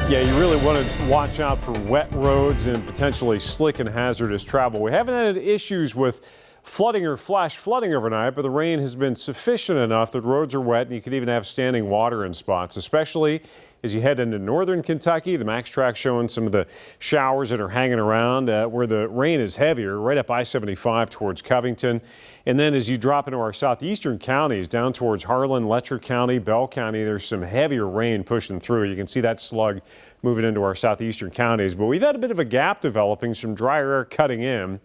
Yeah, you really want to watch out for wet roads and potentially slick and hazardous travel. We haven't had issues with flooding or flash flooding overnight, but the rain has been sufficient enough that roads are wet and you could even have standing water in spots, especially as you head into northern Kentucky. The Max Track showing some of the showers that are hanging around where the rain is heavier, right up I-75 towards Covington. And then as you drop into our southeastern counties down towards Harlan, Letcher County, Bell County, there's some heavier rain pushing through. You can see that slug moving into our southeastern counties. But we've had a bit of a gap developing, some drier air cutting in.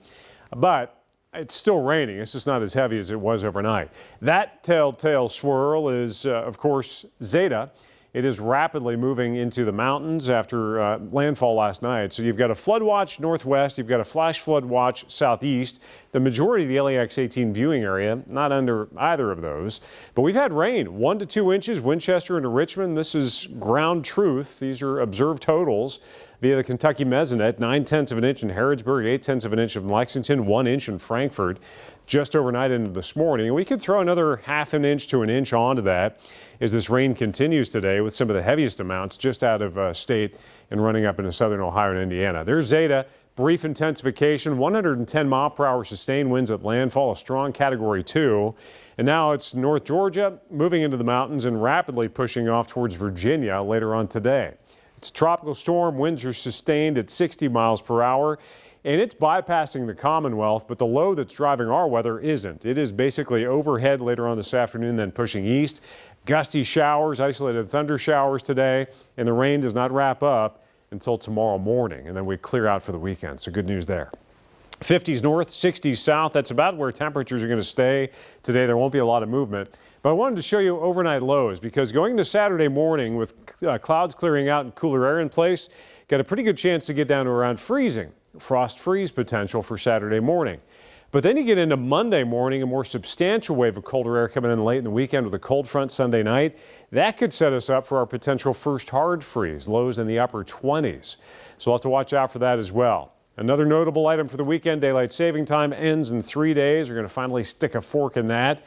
But it's still raining. It's just not as heavy as it was overnight. That telltale swirl is, of course, Zeta. It is rapidly moving into the mountains after landfall last night. So you've got a flood watch northwest. You've got a flash flood watch southeast. The majority of the LAX 18 viewing area not under either of those. But we've had rain 1 to 2 inches, Winchester into Richmond. This is ground truth. These are observed totals via the Kentucky Mesonet. 9/10 of an inch in Harrodsburg, 8/10 of an inch in Lexington, 1 inch in Frankfort just overnight into this morning. And we could throw another ½ an inch to an inch onto that as this rain continues today with some of the heaviest amounts just out of state and running up into southern Ohio and Indiana. There's Zeta. Brief intensification, 110 mile per hour sustained winds at landfall, a strong category 2. And now it's North Georgia moving into the mountains and rapidly pushing off towards Virginia later on today. It's a tropical storm. Winds are sustained at 60 miles per hour. And it's bypassing the Commonwealth, but the low that's driving our weather isn't. It is basically overhead later on this afternoon, then pushing east. Gusty showers, isolated thunder showers today, and the rain does not wrap up until tomorrow morning, and then we clear out for the weekend. So good news there. 50s north, 60s south. That's about where temperatures are going to stay today. There won't be a lot of movement. But I wanted to show you overnight lows because going to Saturday morning with clouds clearing out and cooler air in place, got a pretty good chance to get down to around freezing. Frost freeze potential for Saturday morning. But then you get into Monday morning, a more substantial wave of colder air coming in late in the weekend with a cold front Sunday night. That could set us up for our potential first hard freeze, lows in the upper 20s. So we'll have to watch out for that as well. Another notable item for the weekend, daylight saving time ends in 3 days. We're going to finally stick a fork in that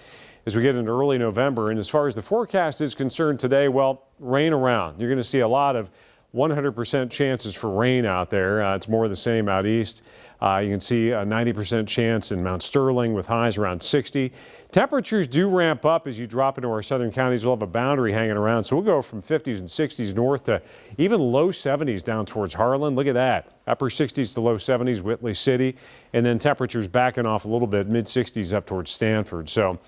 as we get into early November. And as far as the forecast is concerned today, well, rain around. You're going to see a lot of 100% chances for rain out there. It's more the same out east. You can see a 90% chance in Mount Sterling with highs around 60. Temperatures do ramp up as you drop into our southern counties. We'll have a boundary hanging around. So we'll go from 50s and 60s north to even low 70s down towards Harlan. Look at that. Upper 60s to low 70s, Whitley City. And then temperatures backing off a little bit, mid 60s up towards Stanford. So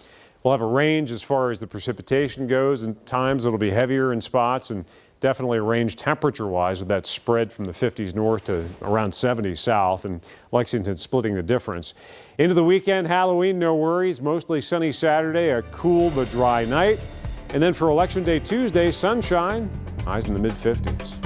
we'll have a range as far as the precipitation goes, and times it'll be heavier in spots, and definitely a range temperature-wise with that spread from the 50s north to around 70 south, and Lexington splitting the difference. Into the weekend, Halloween, no worries. Mostly sunny Saturday, a cool but dry night. And then for Election Day Tuesday, sunshine, highs in the mid-50s.